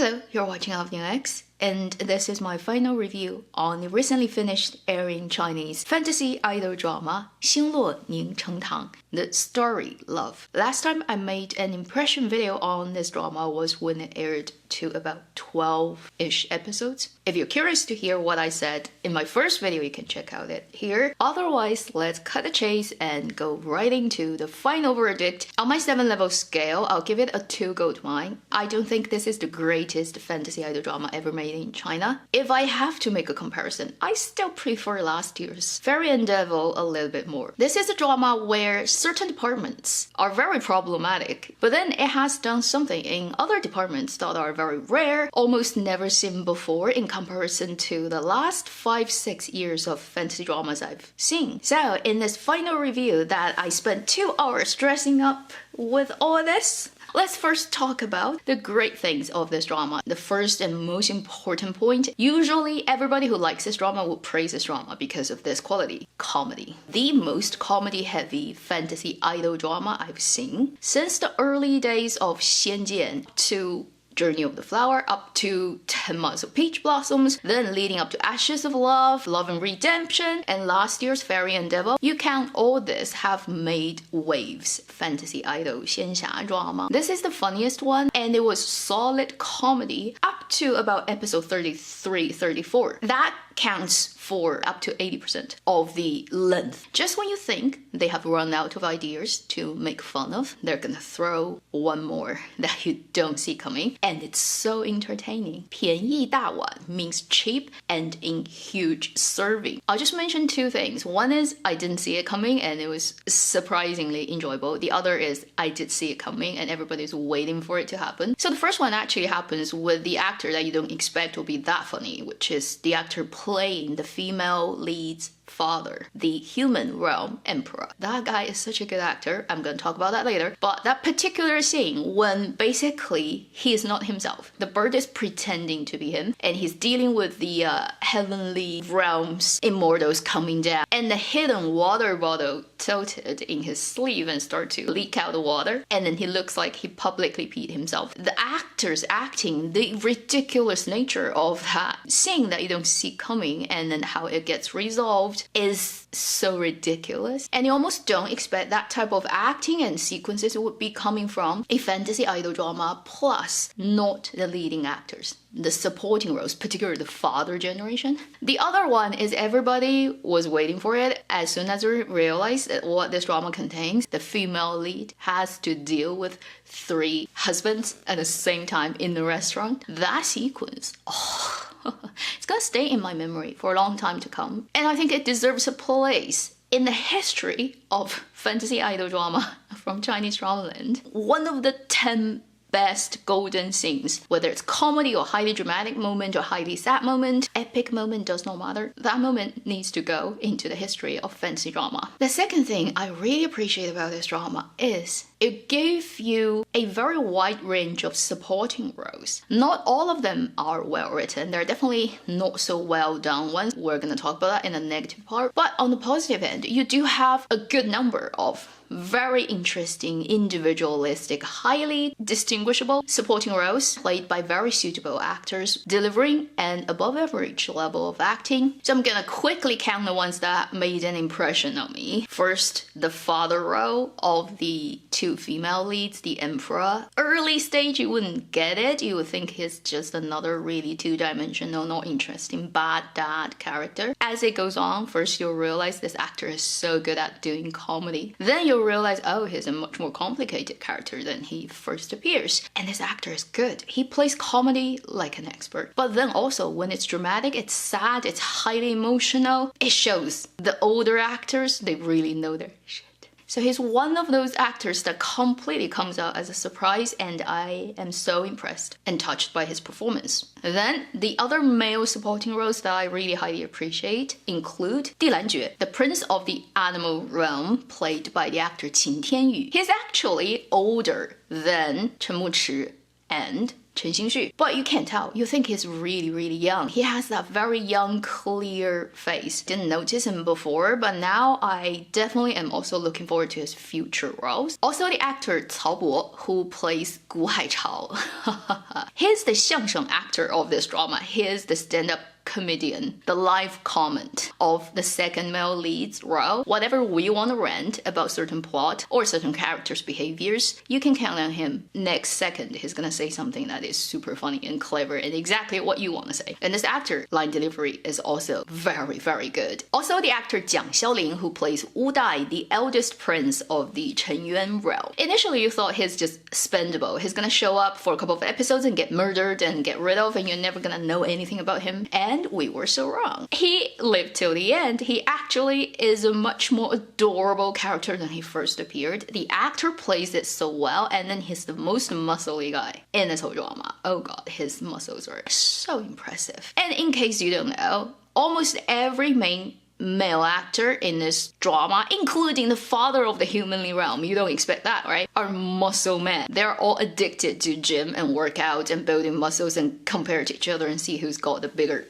Hello, you're watching Avenue X, and this is my final review on the recently finished airing Chinese fantasy idol drama 星落凝成糖, the Starry Love. Last time I made an impression video on this drama was when it aired to about 12-ish episodes. If you're curious to hear what I said in my first video, you can check out it here. Otherwise, let's cut the chase and go right into the final verdict. On my 7-level scale, I'll give it a 2 gold mine. I don't think this is the greatest fantasy idol drama ever made in China. If I have to make a comparison, I still prefer last year's Fairy and Devil a little bit more. This is a drama where certain departments are very problematic, but then it has done something in other departments that are very rare, almost never seen before in comparison to the last 5-6 years of fantasy dramas I've seen. So in this final review that I spent 2 hours dressing up with all this, let's first talk about the great things of this drama. The first and most important point, usually everybody who likes this drama will praise this drama because of this quality: comedy. The most comedy-heavy fantasy idol drama I've seen since the early days of 仙剑 to Journey of the Flower, up to 10 Months of Peach Blossoms, then leading up to Ashes of Love, Love and Redemption, and last year's Fairy and Devil. You count all this have made waves. Fantasy idol 仙侠 drama. This is the funniest one, and it was solid comedy up to about episode 33-34. That counts for up to 80% of the length. Just when you think they have run out of ideas to make fun of, they're gonna throw one more that you don't see coming, and it's so entertaining. 便宜大碗 means cheap and in huge serving. I'll just mention 2 things. One is I didn't see it coming and it was surprisingly enjoyable. The other is I did see it coming and everybody's waiting for it to happen. So the first one actually happens with the actor that you don't expect will be that funny, which is the actor playing the female lead's father, the human realm emperor. That guy is such a good actor. I'm gonna talk about that later. But that particular scene when basically he is not himself. The bird is pretending to be him and he's dealing with the heavenly realms immortals coming down, and the hidden water bottle tilted in his sleeve and start to leak out the water, and then he looks like he publicly peed himself. The actors acting the ridiculous nature of that scene that you don't see coming, and then how it gets resolved is so ridiculous, and you almost don't expect that type of acting and sequences would be coming from a fantasy idol drama, plus not the leading actors, the supporting roles, particularly the father generation. The other one is everybody was waiting for it. As soon as we realized that what this drama contains, the female lead has to deal with 3 husbands at the same time in the restaurant. That sequence, it's gonna stay in my memory for a long time to come. And I think it deserves a place in the history of fantasy idol drama from Chinese dramaland. One of the 10 best golden scenes, whether it's comedy or highly dramatic moment or highly sad moment, epic moment, does not matter. That moment needs to go into the history of fantasy drama. The second thing I really appreciate about this drama is it gave you a very wide range of supporting roles. Not all of them are well written. There are definitely not so well done ones. We're gonna talk about that in the negative part. But on the positive end, you do have a good number of very interesting, individualistic, highly distinguishable supporting roles played by very suitable actors, delivering an above average level of acting. So I'm gonna quickly count the ones that made an impression on me. First, the father role of the 2 female leads, the emperor. Early stage, you wouldn't get it. You would think he's just another really 2-dimensional, not interesting, bad dad character. As it goes on, first you'll realize this actor is so good at doing comedy. Then you'll realize, oh, he's a much more complicated character than he first appears. And this actor is good. He plays comedy like an expert. But then also, when it's dramatic, it's sad, it's highly emotional, it shows. The older actors, they really know their shit. So he's one of those actors that completely comes out as a surprise, and I am so impressed and touched by his performance. Then, the other male supporting roles that I really highly appreciate include Di Lanjue, the prince of the animal realm, played by the actor Qin Tianyu. He's actually older than Chen Muchi and Chen Xingxu. But you can't tell. You think he's really, really young. He has that very young, clear face. Didn't notice him before, but now I definitely am also looking forward to his future roles. Also, the actor Cao Bo, who plays Gu Haichao. He's the 相声 actor of this drama. He is the stand-up comedian, the live comment of the second male lead's role. Whatever we want to rant about certain plot or certain characters' behaviors, you can count on him. Next second, he's gonna say something that is super funny and clever and exactly what you want to say. And this actor, line delivery is also very, very good. Also, the actor Jiang Xiaoling, who plays Wu Dai, the eldest prince of the Chen Yuan realm. Initially, you thought he's just spendable. He's gonna show up for a couple of episodes and get murdered and get rid of, and you're never gonna know anything about him. And we were so wrong. He lived till the end. He actually is a much more adorable character than he first appeared. The actor plays it so well, and then he's the most muscly guy in this whole drama. Oh god, his muscles are so impressive. And in case you don't know, almost every main male actor in this drama, including the father of the humanly realm, you don't expect that, right, are muscle men. They're all addicted to gym and workout and building muscles and compare to each other and see who's got the bigger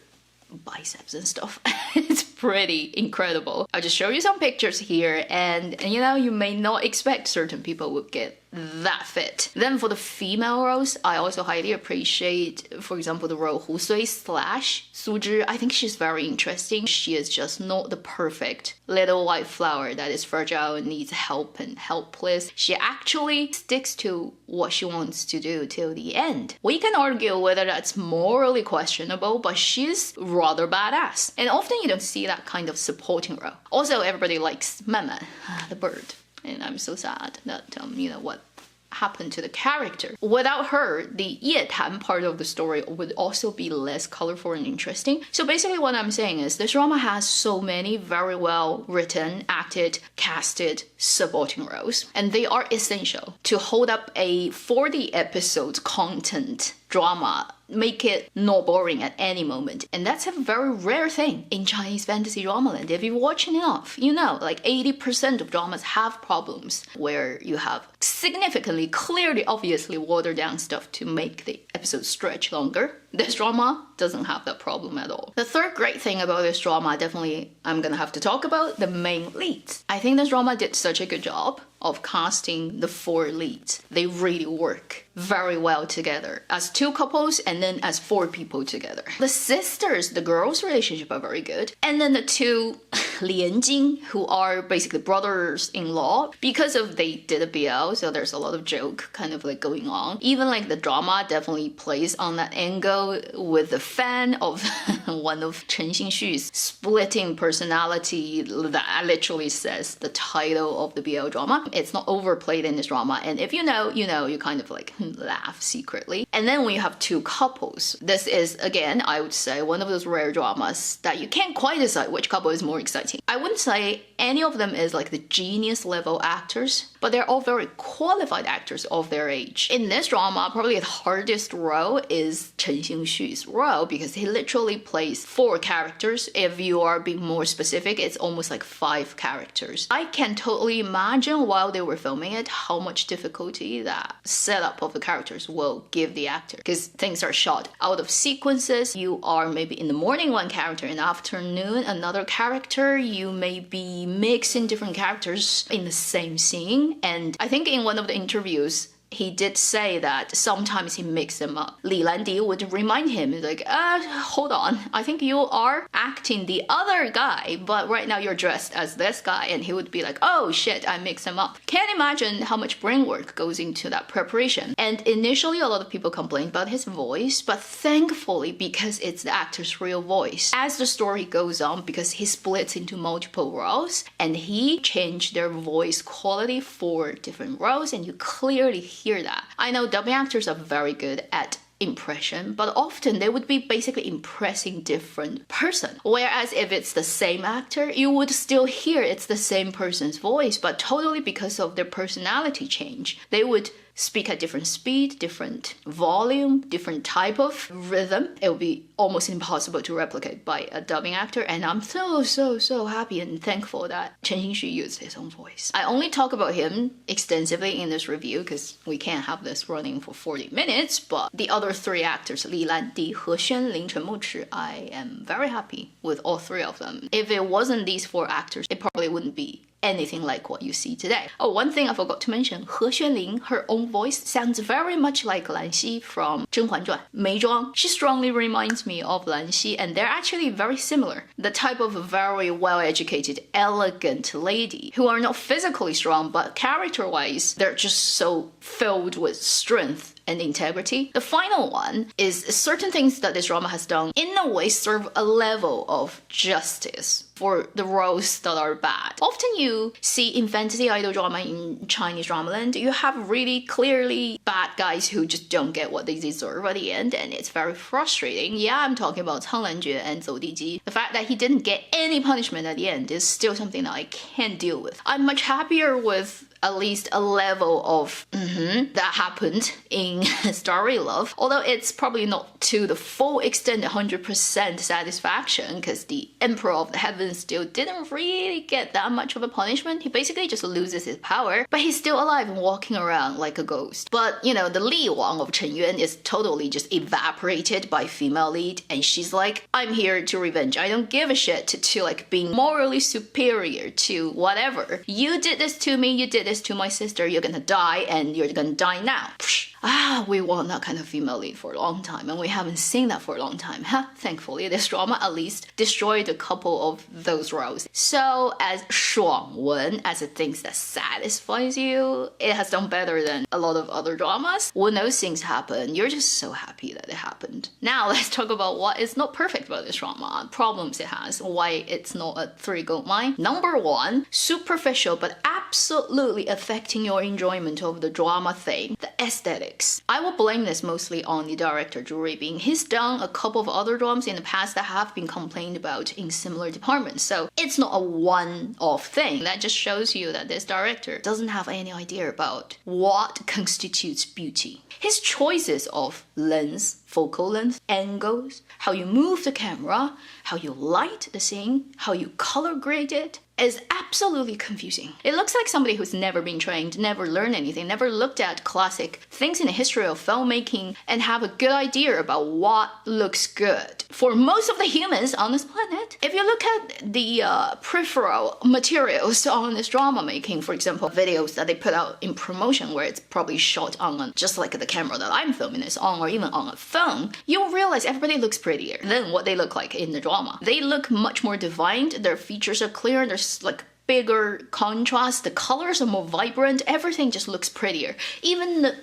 biceps and stuff. It's pretty incredible. I'll just show you some pictures here, and you know, you may not expect certain people would get that fit. Then for the female roles, I also highly appreciate, for example, the role Hu Sui / Su Zhi. I think she's very interesting. She is just not the perfect little white flower that is fragile and needs help and helpless. She actually sticks to what she wants to do till the end. We can argue whether that's morally questionable, but she's rather badass. And often you don't see that kind of supporting role. Also, everybody likes Mama, the bird. And I'm so sad that, you know, what happened to the character. Without her, the Yetan part of the story would also be less colorful and interesting. So basically what I'm saying is this drama has so many very well written, acted, casted supporting roles, and they are essential to hold up a 40 episode content drama, make it not boring at any moment. And that's a very rare thing in Chinese fantasy drama land. If you're watching enough, you know, like 80% of dramas have problems where you have significantly, clearly, obviously watered down stuff to make the episode stretch longer. This drama doesn't have that problem at all. The third great thing about this drama, definitely I'm gonna have to talk about the main leads. I think this drama did such a good job of casting the 4 leads. They really work very well together as 2 couples and then as 4 people together. The sisters, the girls' relationship are very good. And then the 2 Lianjing, who are basically brothers-in-law, because of they did a BL, so there's a lot of joke kind of like going on. Even like the drama definitely plays on that angle with the fan of one of Chen Xingxu's splitting personality that literally says the title of the BL drama. It's not overplayed in this drama, and if you know, you know, you kind of like laugh secretly. And then when you have 2 couples, this is again, I would say, one of those rare dramas that you can't quite decide which couple is more exciting. I wouldn't say any of them is like the genius level actors, but they're all very qualified actors of their age. In this drama, probably the hardest role is Chen Xingxu's role because he literally plays 4 characters. If you are being more specific, it's almost like 5 characters. I can totally imagine while they were filming it how much difficulty that setup of the characters will give the actor, because things are shot out of sequences. You are maybe in the morning one character, in the afternoon another character. You may be mixing different characters in the same scene. And I think in one of the interviews, he did say that sometimes he mixed them up. Li Landi would remind him, like, hold on, I think you are acting the other guy, but right now you're dressed as this guy. And he would be like, oh shit, I mixed them up. Can't imagine how much brain work goes into that preparation. And initially, a lot of people complained about his voice, but thankfully, because it's the actor's real voice, as the story goes on, because he splits into multiple roles, and he changed their voice quality for different roles, and you clearly hear that. I know dubbing actors are very good at impression, but often they would be basically impressing different person. Whereas if it's the same actor, you would still hear it's the same person's voice, but totally because of their personality change, they would speak at different speed, different volume, different type of rhythm. It would be almost impossible to replicate by a dubbing actor, and I'm so happy and thankful that Chen Xinxu used his own voice. I only talk about him extensively in this review because we can't have this running for 40 minutes, but the other three actors, Li Landi, He Xuanling, Chen Muchi, I am very happy with all three of them. If it wasn't these four actors, it probably wouldn't be anything like what you see today. Oh, one thing I forgot to mention, He Xuanling, her own voice sounds very much like Lan Xi from《甄嬛传》眉庄. She strongly reminds me of Lan Xi, and they're actually very similar. The type of very well-educated, elegant lady who are not physically strong, but character-wise, they're just so filled with strength and integrity. The final one is certain things that this drama has done in a way serve a level of justice for the roles that are bad. Often you see in fantasy idol drama in Chinese drama land, you have really clearly bad guys who just don't get what they deserve at the end, and it's very frustrating. Yeah, I'm talking about Cang Lanjue and Zhou Diji. The fact that he didn't get any punishment at the end is still something that I can't deal with. I'm much happier with at least a level of that happened in Starry Love, although it's probably not to the full extent 100% satisfaction, because the Emperor of the Heavens still didn't really get that much of a punishment. He basically just loses his power, but he's still alive and walking around like a ghost. But you know, the Li Wang of Chen Yuan is totally just evaporated by female lead, and she's like, I'm here to revenge. I don't give a shit to like being morally superior to whatever. You did this to me, you did this to my sister, you're gonna die, and you're gonna die now. We want that kind of female lead for a long time, and we haven't seen that for a long time. Thankfully, this drama at least destroyed a couple of those roles. So as Shuangwen, as a thing that satisfies you, it has done better than a lot of other dramas. When those things happen, you're just so happy that it happened. Now let's talk about what is not perfect about this drama, problems it has, why it's not a 3 gold mine. Number one, superficial but absolutely affecting your enjoyment of the drama thing, the aesthetics. I will blame this mostly on the director Zhu Ruibing. He's done a couple of other dramas in the past that have been complained about in similar departments, so it's not a one-off thing. That just shows you that this director doesn't have any idea about what constitutes beauty. His choices of lens, focal length, angles, how you move the camera, how you light the scene, how you color grade it, is absolutely confusing. It looks like somebody who's never been trained, never learned anything, never looked at classic things in the history of filmmaking and have a good idea about what looks good for most of the humans on this planet. If you look at the peripheral materials on this drama making, for example, videos that they put out in promotion where it's probably shot on just like the camera that I'm filming this on, or even on a phone, you'll realize everybody looks prettier than what they look like in the drama. They look much more defined, their features are clear, there's like bigger contrast, the colors are more vibrant, everything just looks prettier. Even the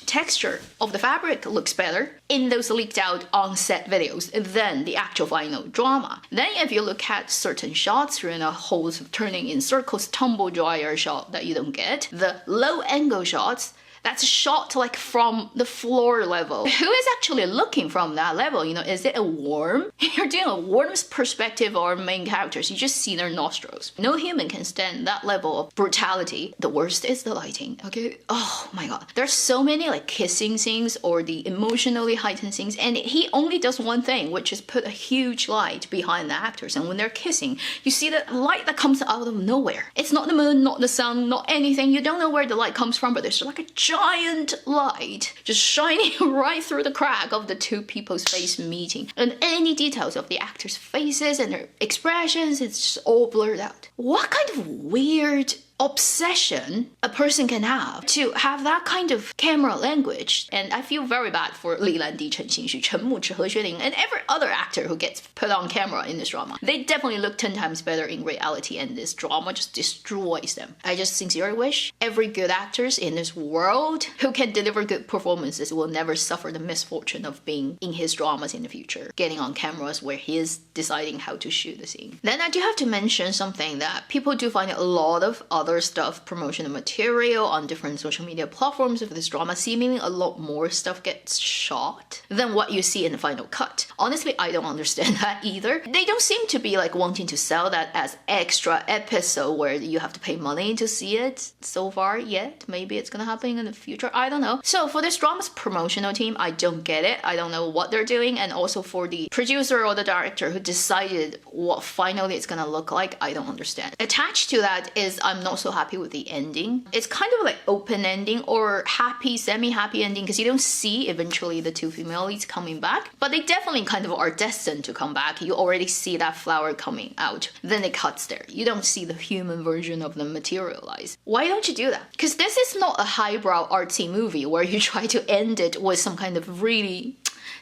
texture of the fabric looks better in those leaked out on-set videos than the actual final drama. Then if you look at certain shots, holes turning in circles, tumble dryer shot that you don't get, the low angle shots, that's a shot like from the floor level. Who is actually looking from that level? You know, is it a worm? You're doing a worm's perspective or main characters, you just see their nostrils. No human can stand that level of brutality. The worst is the lighting, okay? Oh my god. There's so many like kissing scenes or the emotionally heightened scenes, and he only does one thing, which is put a huge light behind the actors, and when they're kissing, you see that light that comes out of nowhere. It's not the moon, not the sun, not anything. You don't know where the light comes from, but there's like a giant light just shining right through the crack of the two people's face meeting, and any details of the actors' faces and their expressions, it's just all blurred out. What kind of weird obsession a person can have to have that kind of camera language. And I feel very bad for Li Landi, Chen Xinxu, Chen Muchi, He Xuanling, and every other actor who gets put on camera in this drama. They definitely look 10 times better in reality, and this drama just destroys them. I just sincerely wish every good actors in this world who can deliver good performances will never suffer the misfortune of being in his dramas in the future, getting on cameras where he is deciding how to shoot the scene. Then I do have to mention something that people do find a lot of other other stuff, promotional material on different social media platforms of this drama, seemingly a lot more stuff gets shot than what you see in the final cut. Honestly, I don't understand that either. They don't seem to be like wanting to sell that as extra episode where you have to pay money to see it so far yet. Maybe it's gonna happen in the future, I don't know. So for this drama's promotional team, I don't get it. I don't know what they're doing. And also for the producer or the director who decided what finally it's gonna look like, I don't understand. Attached to that is I'm not so happy with the ending. It's kind of like open ending or happy, semi-happy ending, because you don't see eventually the two female leads coming back, but they definitely kind of are destined to come back. You already see that flower coming out. Then it cuts there. You don't see the human version of them materialize. Why don't you do that? Because this is not a highbrow artsy movie where you try to end it with some kind of really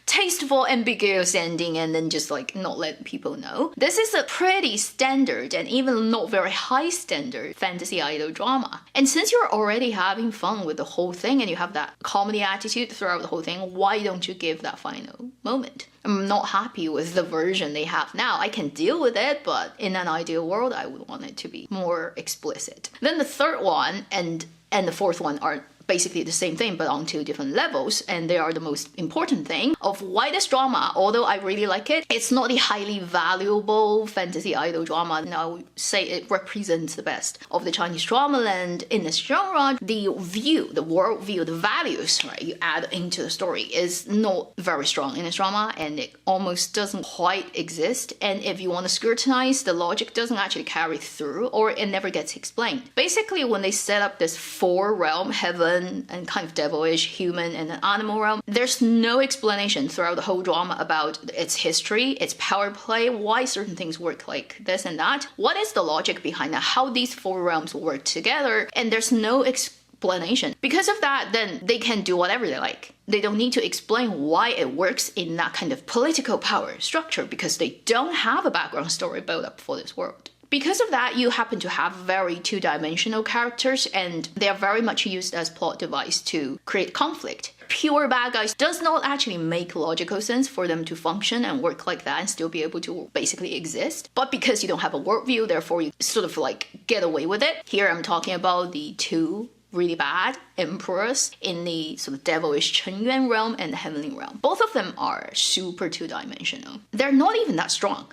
tasteful, ambiguous ending and then just like not let people know. This is a pretty standard and even not very high standard fantasy idol drama. And since you're already having fun with the whole thing and you have that comedy attitude throughout the whole thing, why don't you give that final moment? I'm not happy with the version they have now. I can deal with it, but in an ideal world, I would want it to be more explicit. Then the third one and the fourth one are basically the same thing but on two different levels, and they are the most important thing of why this drama, although I really like it, it's not the highly valuable fantasy idol drama. And I would say it represents the best of the Chinese drama land in this genre. The view, the world view, the values, right, you add into the story is not very strong in this drama, and it almost doesn't quite exist. And if you want to scrutinize, the logic doesn't actually carry through, or it never gets explained. Basically, when they set up this four realm, heaven and kind of devilish, human, and an animal realm, there's no explanation throughout the whole drama about its history, its power play, why certain things work like this and that. What is the logic behind that? How these four realms work together? And there's no explanation. Because of that, then they can do whatever they like. They don't need to explain why it works in that kind of political power structure because they don't have a background story built up for this world. Because of that, you happen to have very two-dimensional characters, and they are very much used as plot device to create conflict. Pure bad guys does not actually make logical sense for them to function and work like that and still be able to basically exist. But because you don't have a worldview, therefore you sort of like get away with it. Here I'm talking about the two really bad emperors in the sort of devilish Chen Yuan realm and the heavenly realm. Both of them are super two-dimensional. They're not even that strong.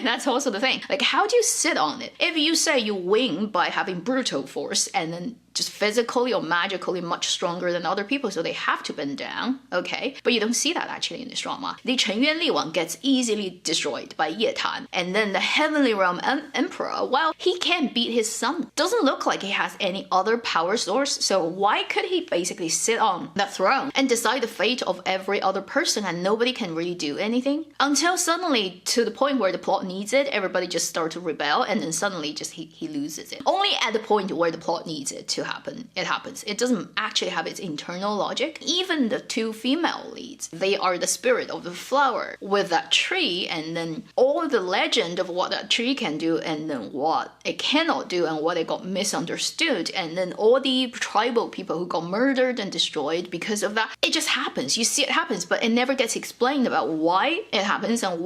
That's also the thing. Like, how do you sit on it? If you say you win by having brutal force and then just physically or magically much stronger than other people, so they have to bend down, okay? But you don't see that actually in this drama. The Chen Yuan Li Wang gets easily destroyed by Ye Tan, and then the heavenly realm emperor, well, he can't beat his son. Doesn't look like he has any other power source, so why could he basically sit on that throne and decide the fate of every other person and nobody can really do anything? Until suddenly, to the point where the plot needs it, everybody just starts to rebel, and then suddenly just he loses it. Only at the point where the plot needs it to happen, it happens. It doesn't actually have its internal logic. Even the two female leads, they are the spirit of the flower with that tree, and then all the legend of what that tree can do and then what it cannot do and what it got misunderstood, and then all the tribal people who got murdered and destroyed because of that. It just happens. You see it happens, but it never gets explained about why it happens and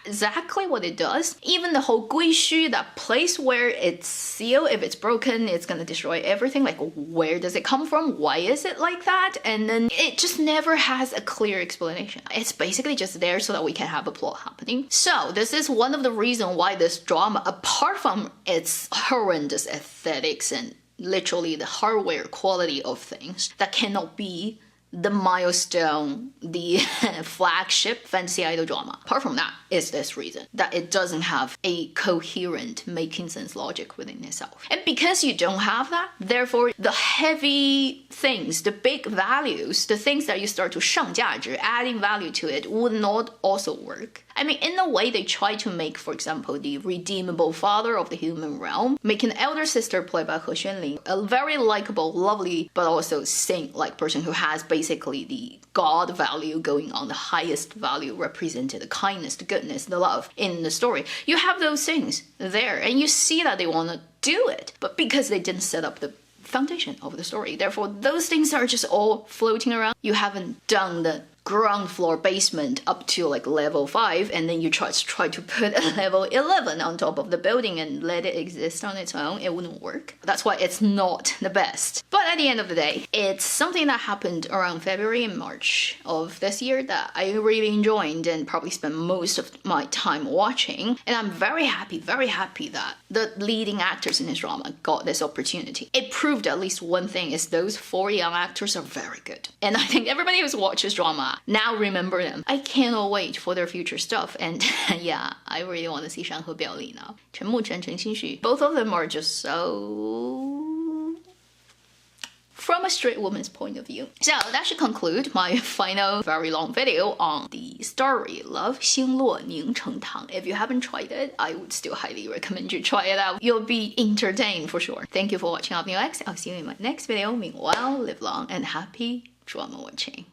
exactly what it does. Even the whole Guishu, that place where it's sealed, if it's broken, it's gonna destroy everything. Like, where does it come from? Why is it like that? And then it just never has a clear explanation. It's basically just there so that we can have a plot happening. So this is one of the reasons why this drama, apart from its horrendous aesthetics and literally the hardware quality of things that cannot be the milestone, the flagship fantasy idol drama. Apart from that, is this reason that it doesn't have a coherent making sense logic within itself. And because you don't have that, therefore the heavy things, the big values, the things that you start to 上价值, adding value to it, would not also work. I mean, in a way, they try to make, for example, the redeemable father of the human realm, make an elder sister played by He Xuanling, a very likable, lovely, but also saint-like person who has basically the God value going on, the highest value represented, the kindness, the goodness, the love in the story. You have those things there, and you see that they want to do it, but because they didn't set up the foundation of the story, therefore those things are just all floating around. You haven't done the ground floor basement up to like level 5, and then you try to put a level 11 on top of the building and let it exist on its own, it wouldn't work. That's why it's not the best. But at the end of the day, it's something that happened around February and March of this year that I really enjoyed and probably spent most of my time watching. And I'm very happy that the leading actors in this drama got this opportunity. It proved at least one thing, is those 4 young actors are very good. And I think everybody who's watched this drama now remember them. I cannot wait for their future stuff. And yeah, I really want to see 山河表里 now. 陈木晨, 陈星旭. Both of them are just so... from a straight woman's point of view. So that should conclude my final very long video on the Starry Love 星落凝成糖. If you haven't tried it, I would still highly recommend you try it out. You'll be entertained for sure. Thank you for watching Opinion X. I'll see you in my next video. Meanwhile, live long and happy drama watching.